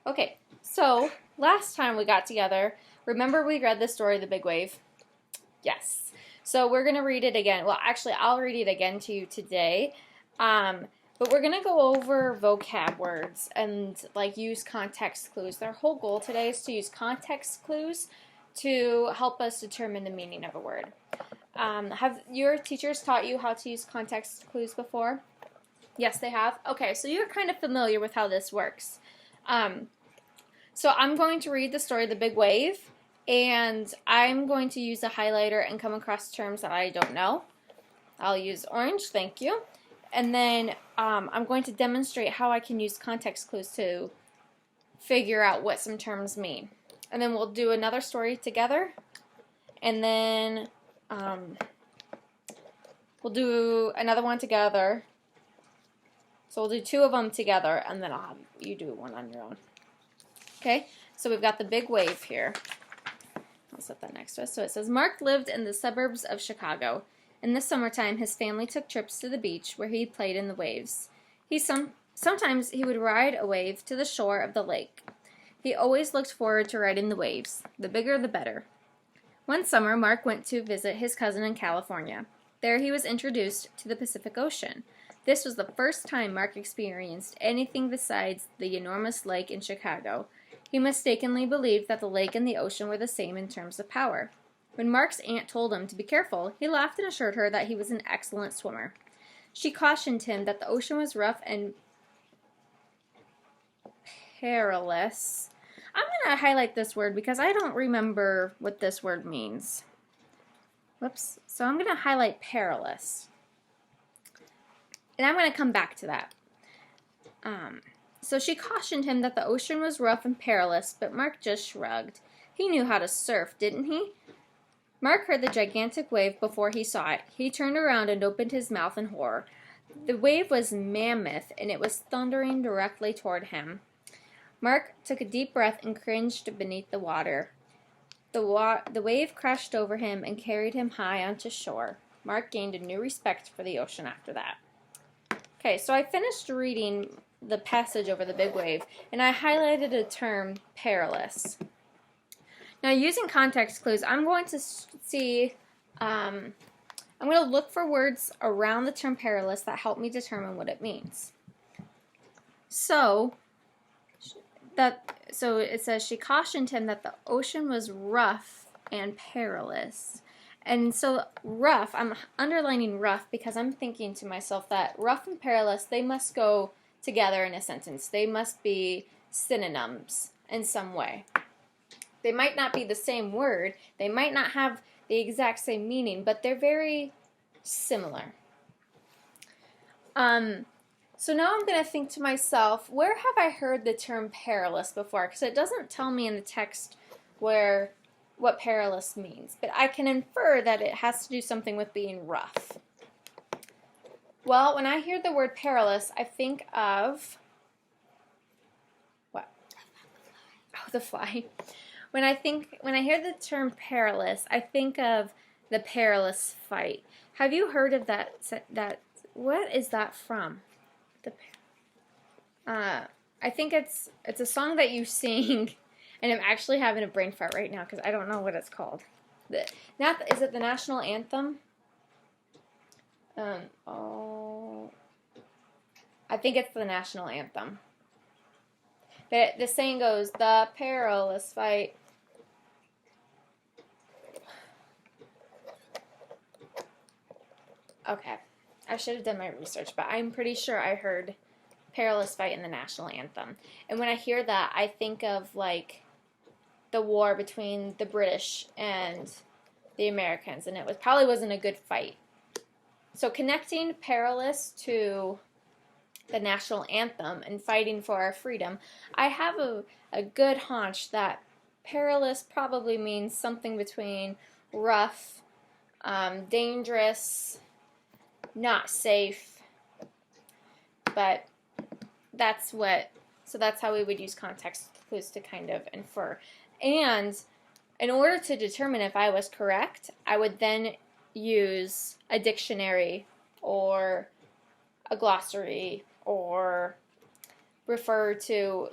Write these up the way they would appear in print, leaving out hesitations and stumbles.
Okay, so last time we got together, remember we read the story The Big Wave? Yes. So we're going to read it again. Well, actually, I'll read it again to you today. But we're going to go over vocab words and like use context clues. Their whole goal today is to use context clues to help us determine the meaning of a word. Have your teachers taught you how to use context clues before? Yes, they have. Okay, so you're kind of familiar with how this works. So I'm going to read the story The Big Wave, and I'm going to use a highlighter and come across terms that I don't know. I'll use orange, thank you. And then I'm going to demonstrate how I can use context clues to figure out what some terms mean. And then we'll do another story together, and then we'll do another one together. So we'll do two of them together, and then I'll have you do one on your own. Okay, so we've got The Big Wave here. I'll set that next to us. So it says, Mark lived in the suburbs of Chicago. In the summertime, his family took trips to the beach where he played in the waves. Sometimes he would ride a wave to the shore of the lake. He always looked forward to riding the waves. The bigger, the better. One summer, Mark went to visit his cousin in California. There he was introduced to the Pacific Ocean. This was the first time Mark experienced anything besides the enormous lake in Chicago. He mistakenly believed that the lake and the ocean were the same in terms of power. When Mark's aunt told him to be careful, he laughed and assured her that he was an excellent swimmer. She cautioned him that the ocean was rough and perilous. I'm going to highlight this word because I don't remember what this word means. Whoops. So I'm going to highlight perilous. And I'm going to come back to that. So she cautioned him that the ocean was rough and perilous, but Mark just shrugged. He knew how to surf, didn't he? Mark heard the gigantic wave before he saw it. He turned around and opened his mouth in horror. The wave was mammoth, and it was thundering directly toward him. Mark took a deep breath and cringed beneath the water. The wave crashed over him and carried him high onto shore. Mark gained a new respect for the ocean after that. Okay, so I finished reading the passage over The Big Wave, and I highlighted a term, perilous. Now, using context clues, I'm going to see, I'm going to look for words around the term perilous that help me determine what it means. So it says she cautioned him that the ocean was rough and perilous. And so rough, I'm underlining rough because I'm thinking to myself that rough and perilous, they must go together in a sentence. They must be synonyms in some way. They might not be the same word. They might not have the exact same meaning, but they're very similar. So now I'm going to think to myself, where have I heard the term perilous before? Because it doesn't tell me in the text what perilous means, but I can infer that it has to do something with being rough. Well, when I hear the word perilous, I think of what? Oh, the fly. When I hear the term perilous, I think of the perilous fight. Have you heard of that? What is that from? I think it's a song that you sing, and I'm actually having a brain fart right now because I don't know what it's called. Is it the national anthem? I think it's the national anthem. But the saying goes, the perilous fight. Okay, I should have done my research, but I'm pretty sure I heard perilous fight in the national anthem. And when I hear that, I think of like the war between the British and the Americans, and probably wasn't a good fight. So connecting perilous to the national anthem and fighting for our freedom, I have a good hunch that perilous probably means something between rough, dangerous, not safe, but that's how we would use context clues to kind of infer. And in order to determine if I was correct, I would then use a dictionary or a glossary or refer to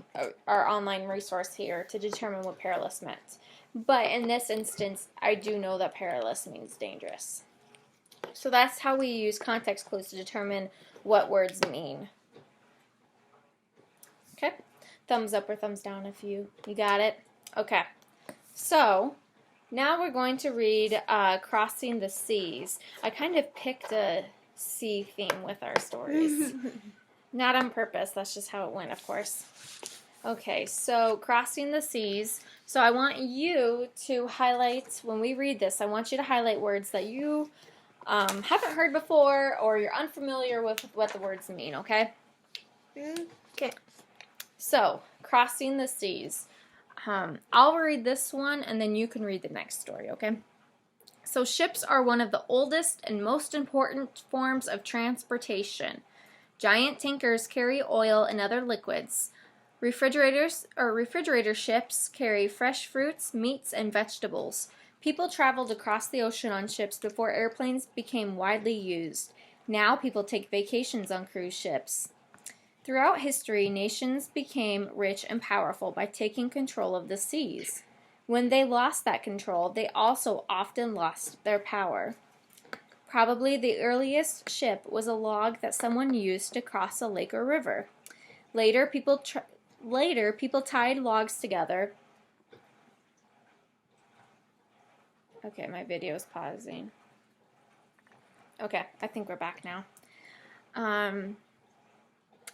our online resource here to determine what perilous meant. But in this instance, I do know that perilous means dangerous. So that's how we use context clues to determine what words mean. Okay? Thumbs up or thumbs down if you got it. Okay. So now we're going to read Crossing the Seas. I kind of picked a sea theme with our stories. Not on purpose. That's just how it went, of course. Okay, so Crossing the Seas. So I want you to highlight, when we read this, I want you to highlight words that you haven't heard before or you're unfamiliar with what the words mean, okay? Okay. So, Crossing the Seas. I'll read this one and then you can read the next story, okay? So, ships are one of the oldest and most important forms of transportation. Giant tankers carry oil and other liquids. Refrigerator ships carry fresh fruits, meats, and vegetables. People traveled across the ocean on ships before airplanes became widely used. Now people take vacations on cruise ships. Throughout history, nations became rich and powerful by taking control of the seas. When they lost that control, they also often lost their power. Probably the earliest ship was a log that someone used to cross a lake or river. Later, people tied logs together. Okay, my video is pausing. Okay, I think we're back now.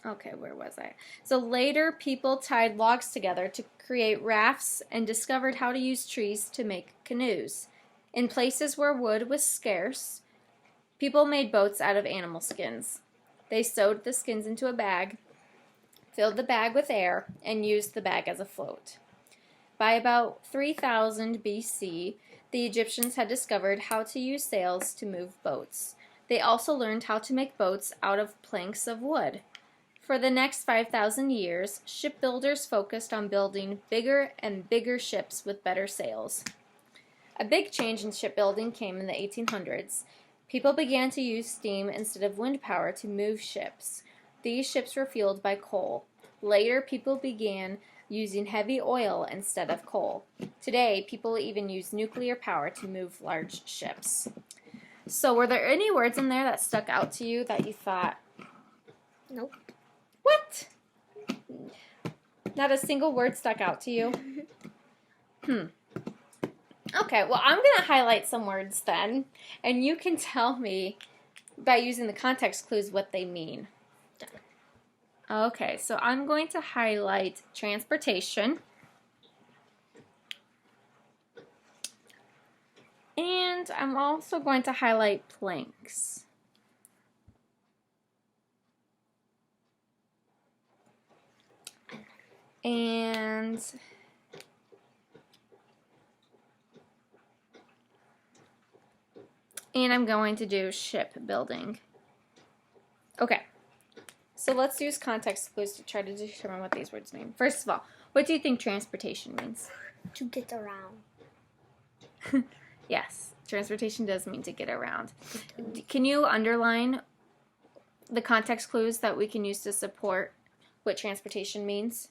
Okay, where was I? So later, people tied logs together to create rafts and discovered how to use trees to make canoes. In places where wood was scarce, people made boats out of animal skins. They sewed the skins into a bag, filled the bag with air, and used the bag as a float. By about 3000 BC, the Egyptians had discovered how to use sails to move boats. They also learned how to make boats out of planks of wood. For the next 5,000 years, shipbuilders focused on building bigger and bigger ships with better sails. A big change in shipbuilding came in the 1800s. People began to use steam instead of wind power to move ships. These ships were fueled by coal. Later, people began using heavy oil instead of coal. Today, people even use nuclear power to move large ships. So, were there any words in there that stuck out to you that you thought, Nope. what? Not a single word stuck out to you? Okay, well, I'm going to highlight some words then, and you can tell me by using the context clues what they mean. Okay, so I'm going to highlight transportation. And I'm also going to highlight planks. And I'm going to do shipbuilding. Okay, so let's use context clues to try to determine what these words mean. First of all, what do you think transportation means? To get around. Yes, transportation does mean to get around. Can you underline the context clues that we can use to support what transportation means?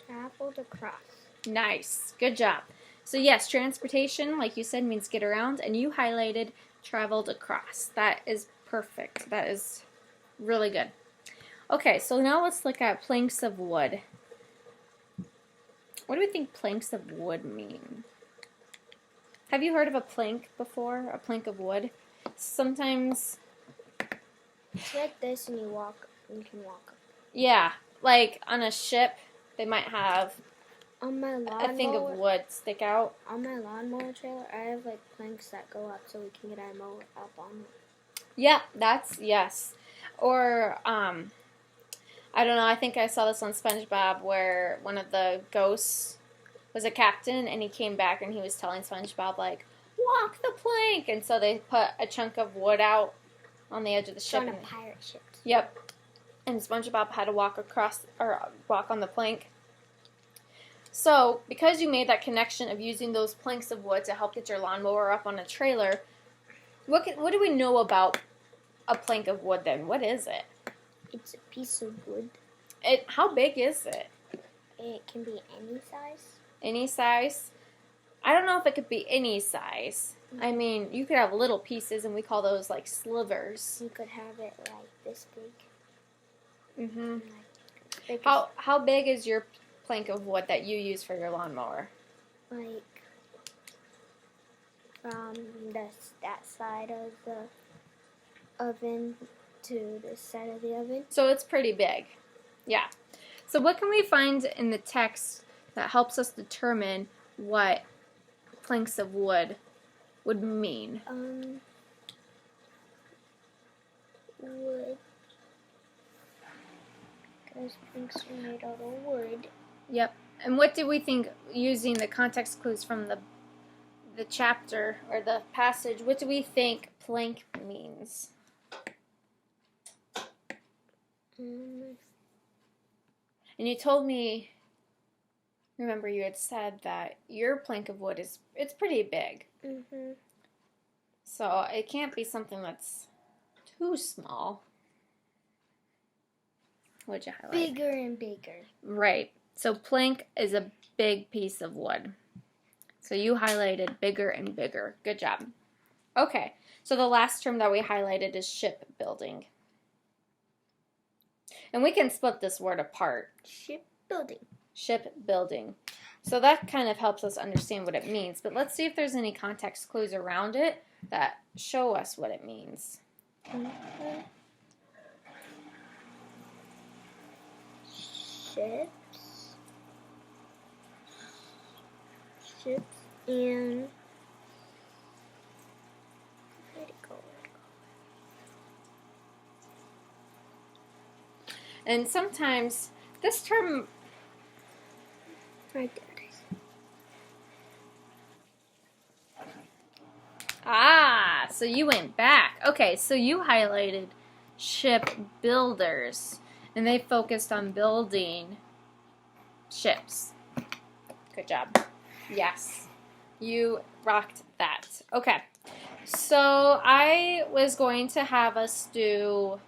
Traveled across. Nice. Good job. So yes, transportation, like you said, means get around, and you highlighted traveled across. That is perfect. That is really good. Okay, so now let's look at planks of wood. What do we think planks of wood mean? Have you heard of a plank before? A plank of wood? Sometimes... It's like this and you can walk. Yeah, like on a ship, they might have on my lawnmower, a thing of wood stick out. On my lawnmower trailer, I have like planks that go up so we can get our mower up on it. Yeah, yes. Or, I don't know, I think I saw this on SpongeBob where one of the ghosts was a captain and he came back and he was telling SpongeBob, like, walk the plank! And so they put a chunk of wood out on the edge of the ship. On a pirate ship. Yep. And SpongeBob had to walk on the plank. So, because you made that connection of using those planks of wood to help get your lawnmower up on a trailer, what do we know about a plank of wood then? What is it? It's a piece of wood. How big is it? It can be any size. Any size? I don't know if it could be any size. I mean, you could have little pieces, and we call those like slivers. You could have it like this big. Mm-hmm. Like, big How big is your plank of wood that you use for your lawnmower? like from that side of the oven to this side of the oven. So it's pretty big. Yeah. So what can we find in the text that helps us determine what planks of wood would mean? Wood. Because planks are made out of wood. Yep. And what do we think, using the context clues from the chapter or the passage, what do we think plank means? And you told me, remember you had said that your plank of wood it's pretty big. Mm-hmm. So it can't be something that's too small. What'd you highlight? Bigger and bigger. Right. So plank is a big piece of wood. So you highlighted bigger and bigger. Good job. Okay. So the last term that we highlighted is shipbuilding. And we can split this word apart. Shipbuilding. Shipbuilding. So that kind of helps us understand what it means. But let's see if there's any context clues around it that show us what it means. Mm-hmm. Ships and where'd it go? And sometimes this term, Right there it is. so you went back. Okay, so you highlighted shipbuilders, and they focused on building ships. Good job. Yes, you rocked that. Okay, so I was going to have us do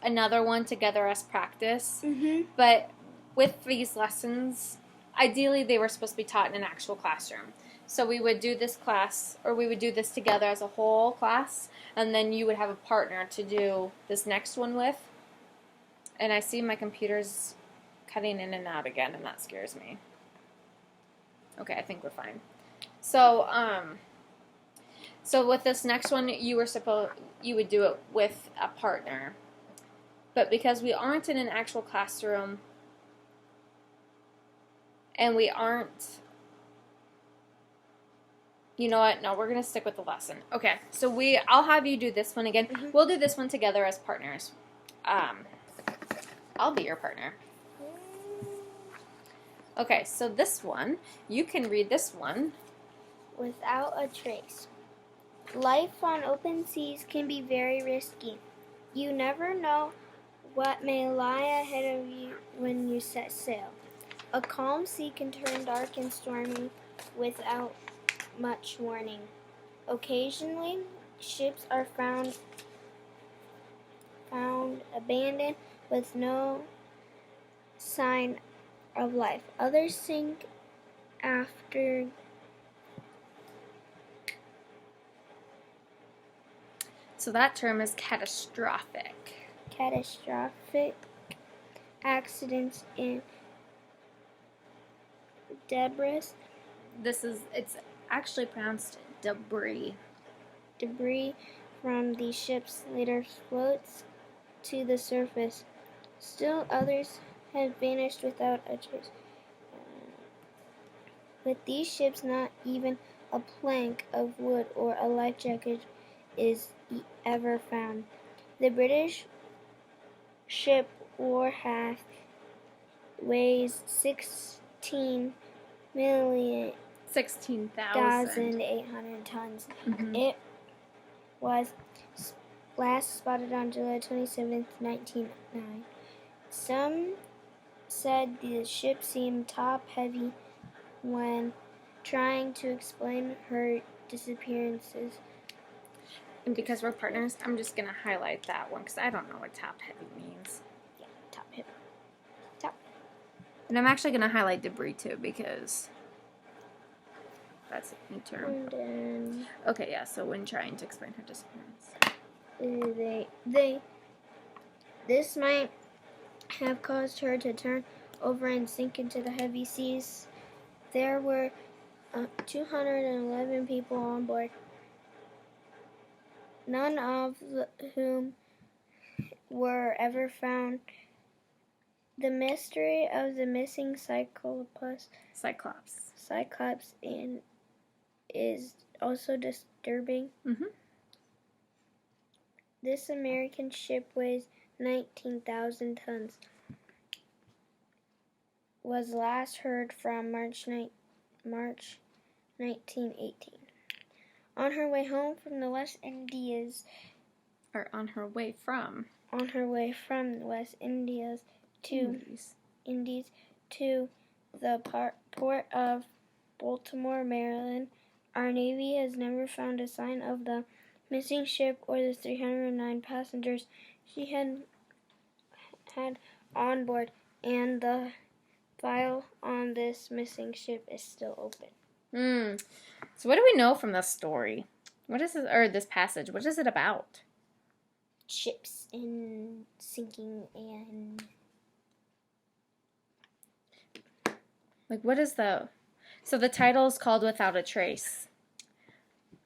another one together as practice, but with these lessons, ideally they were supposed to be taught in an actual classroom. So we would do this class, or we would do this together as a whole class, and then you would have a partner to do this next one with. And I see my computer's cutting in and out again, and that scares me. Okay, I think we're fine. So, so with this next one, you would do it with a partner. But because we aren't in an actual classroom, and we aren't, you know what? No, we're gonna stick with the lesson. Okay, so I'll have you do this one again. We'll do this one together as partners. I'll be your partner. Okay, so this one, you can read this one. Without a trace. Life on open seas can be very risky. You never know what may lie ahead of you when you set sail. A calm sea can turn dark and stormy without much warning. Occasionally, ships are found abandoned with no sign of life. Others sink after So that term is catastrophic. Catastrophic accidents in debris. It's actually pronounced debris. Debris from the ships later floats to the surface. Still others have vanished without a trace. With these ships, not even a plank of wood or a life jacket is ever found. The British ship Warhaft weighs 16,800 16,000. tons. Mm-hmm. It was last spotted on July 27, 1909. Some said the ship seemed top-heavy when trying to explain her disappearances. And because we're partners, I'm just going to highlight that one because I don't know what top heavy means. Yeah, top heavy. And I'm actually going to highlight debris too because that's a new term. And then Okay, yeah, so when trying to explain her disappearance. This might have caused her to turn over and sink into the heavy seas. There were 211 people on board, none of whom were ever found. The mystery of the missing Cyclops is also disturbing. Mm-hmm. This American ship weighs 19,000 tons. Was last heard from March 1918. On her way home from the West Indies. Or on her way from. On her way from the West Indies to the port of Baltimore, Maryland. Our Navy has never found a sign of the missing ship or the 309 passengers she had on board, and the file on this missing ship is still open. So what do we know from this story? What is it, or this passage? What is it about? Ships and sinking and... Like, what is the... So the title is called Without a Trace.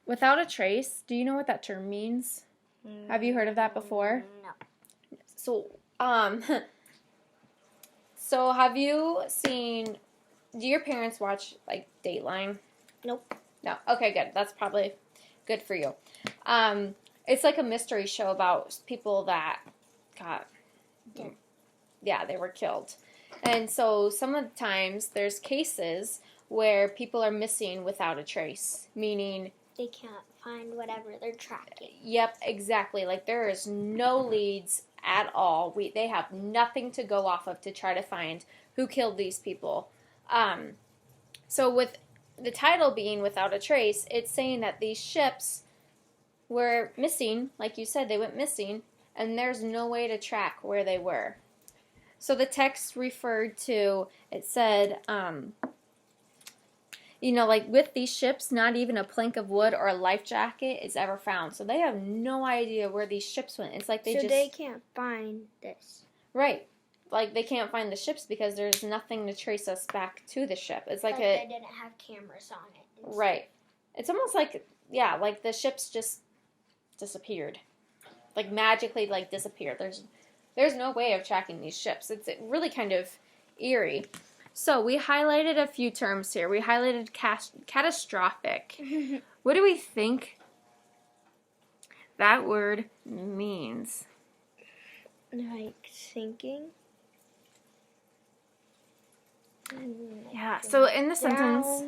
Without a trace, do you know what that term means? Have you heard of that before? No. So, so have you seen... Do your parents watch, like, Dateline? Nope. No. Okay, good. That's probably good for you. It's like a mystery show about people that got... Yeah, they were killed. And so some of the times there's cases where people are missing without a trace, meaning... They can't find whatever they're tracking. Yep, exactly. Like, there is no leads at all. They have nothing to go off of to try to find who killed these people. So with the title being Without a Trace, it's saying that these ships were missing. Like you said, they went missing, and there's no way to track where they were. So the text referred to, it said, like with these ships, not even a plank of wood or a life jacket is ever found. So they have no idea where these ships went. It's like they can't find this. Right. Like, they can't find the ships because there's nothing to trace us back to the ship. It's like they didn't have cameras on it. Right. It's almost like, like the ships just disappeared. Like, magically, disappeared. There's no way of tracking these ships. It's really kind of eerie. So, we highlighted a few terms here. We highlighted catastrophic. What do we think that word means? Like sinking? Yeah, so in the sentence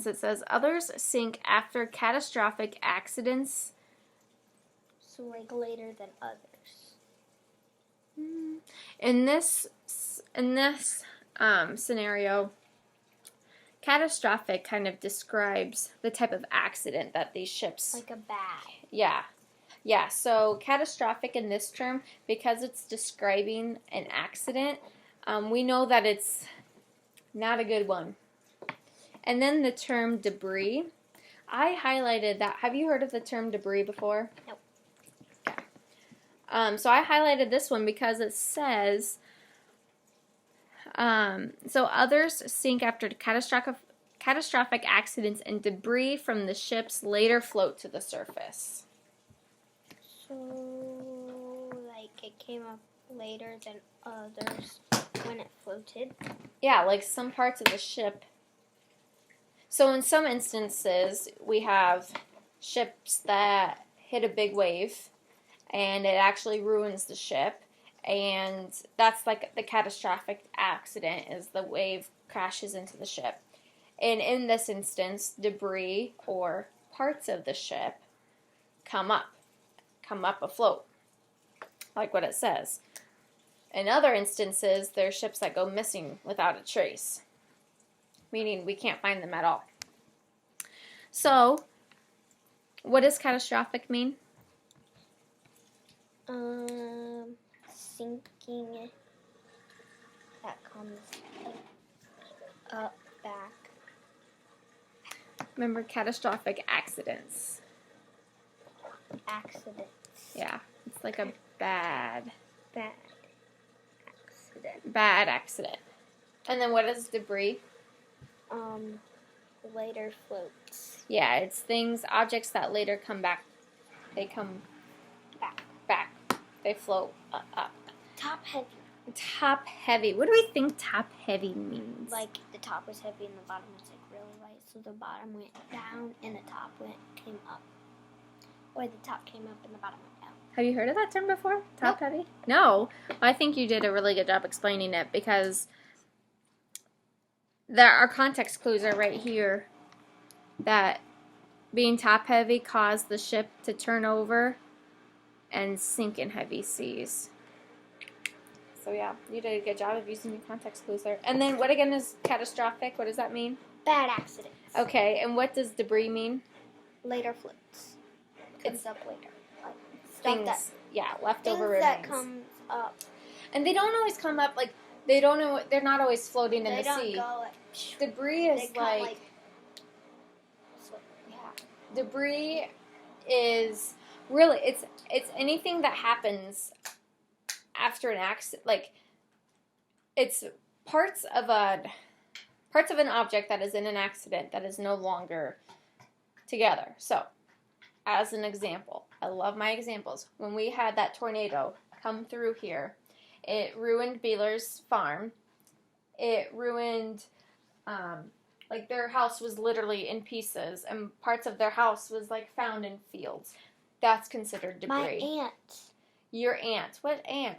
it says others sink after catastrophic accidents. So like later than others. In this scenario, catastrophic kind of describes the type of accident that these ships... Like a bad. Yeah, so catastrophic in this term, because it's describing an accident, we know that it's not a good one. And then the term debris. I highlighted that. Have you heard of the term debris before? Nope. Okay. So I highlighted this one because it says, so others sink after catastrophic accidents and debris from the ships later float to the surface. So, like, it came up later than others when it floated? Yeah, like some parts of the ship. So in some instances, we have ships that hit a big wave, and it actually ruins the ship. And that's like the catastrophic accident, is the wave crashes into the ship. And in this instance, debris or parts of the ship come up afloat, like what it says. In other instances, there are ships that go missing without a trace, meaning we can't find them at all. So, What does catastrophic mean? Sinking that comes up, back. Remember, catastrophic accidents. Accidents. Yeah, it's like a bad Accident. And then what is debris? Later floats. Yeah, it's things, objects that later come back. They come back. They float up. Top heavy. Top heavy. What do we think top heavy means? Like the top was heavy and the bottom was like really light, so the bottom went down and the top came up. Or the top came up and the bottom went down. Have you heard of that term before? Top Nope. heavy? No. I think you did a really good job explaining it because our context clues are right here. That being top heavy caused the ship to turn over and sink in heavy seas. So yeah, you did a good job of using your context clues there. And then what again is catastrophic? What does that mean? Bad accidents. Okay, and what does debris mean? Later floats. Comes up later. Like Things, leftover things that remains. comes up. And they don't always come up like they're not always floating in They the don't sea. go like. Debris is They come like so, yeah. debris is really it's anything that happens after an accident. Like it's parts of an object that is in an accident that is no longer together. So, as an example, I love my examples. When we had that tornado come through here, it ruined Beeler's farm. It ruined, like their house was literally in pieces, and parts of their house was like found in fields. That's considered debris. My aunt. Your aunt. What aunt?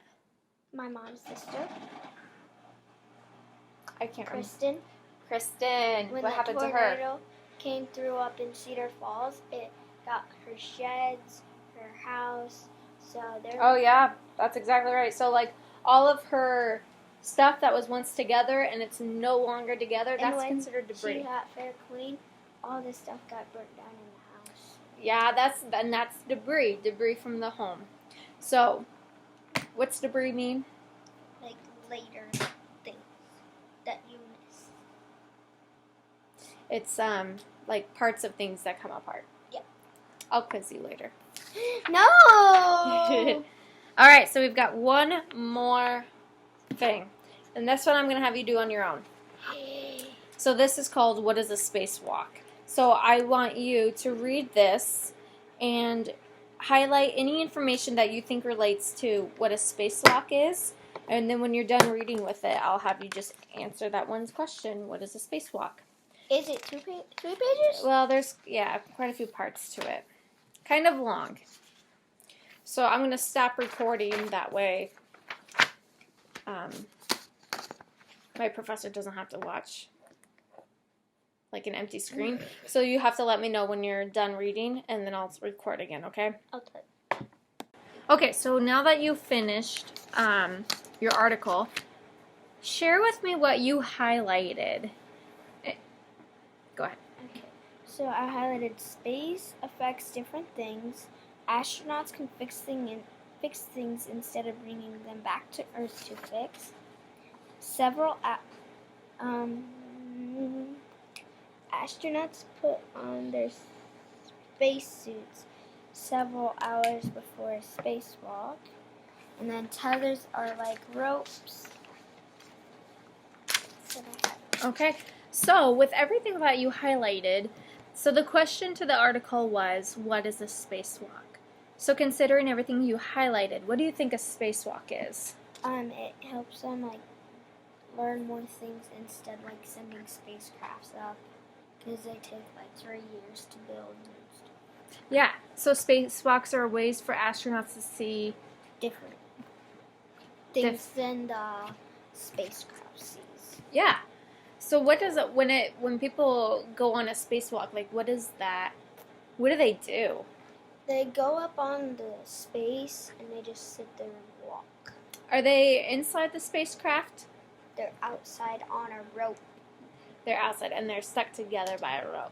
My mom's sister. I can't remember. Kristen. What When happened the to her? tornado came through up in Cedar Falls, it got her sheds, her house. So there. Oh yeah, that's exactly right. So like all of her stuff that was once together and it's no longer together, And that's when considered debris. She got fair clean. All this stuff got burnt down in the house. Yeah, that's debris. Debris from the home. So, what's debris mean? Like later things that you miss. It's like parts of things that come apart. Yeah. I'll quiz you later. No. All right, so we've got one more thing. And this one I'm going to have you do on your own. So this is called What is a Spacewalk? So I want you to read this and highlight any information that you think relates to what a spacewalk is. And then when you're done reading with it, I'll have you just answer that one's question. What is a spacewalk? Is it 3 pages? Well, there's, quite a few parts to it. Kind of long. So I'm going to stop recording that way. My professor doesn't have to watch like an empty screen. So you have to let me know when you're done reading and then I'll record again, okay? Okay. Okay, so now that you've finished your article, share with me what you highlighted. Go ahead. Okay. So I highlighted space affects different things. Astronauts can fix things instead of bringing them back to Earth to fix. Several astronauts put on their spacesuits several hours before a spacewalk. And then tethers are like ropes. Okay, so with everything that you highlighted, so the question to the article was, what is a spacewalk? So considering everything you highlighted, what do you think a spacewalk is? It helps them like learn more things instead of like sending spacecrafts up because they take like 3 years to build and stuff. Yeah, so spacewalks are ways for astronauts to see Different things than the spacecraft sees. Yeah. So what does it when people go on a spacewalk, like what is that? What do they do? They go up on the space and they just sit there and walk. Are they inside the spacecraft? They're outside on a rope. They're outside and they're stuck together by a rope.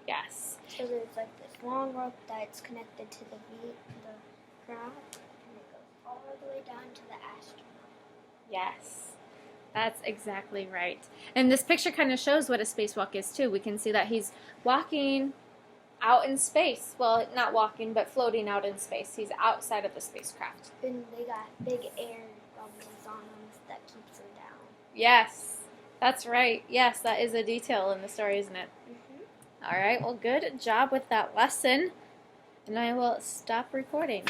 Yes. So there's like this long rope that's connected to the ground, and it goes all the way down to the astronaut. Yes, that's exactly right. And this picture kind of shows what a spacewalk is too. We can see that he's walking out in space. Well, not walking, but floating out in space. He's outside of the spacecraft. And they got big air bubbles on them that keeps them down. Yes, that's right. Yes, that is a detail in the story, isn't it? Mm-hmm. All right, well, good job with that lesson. And I will stop recording.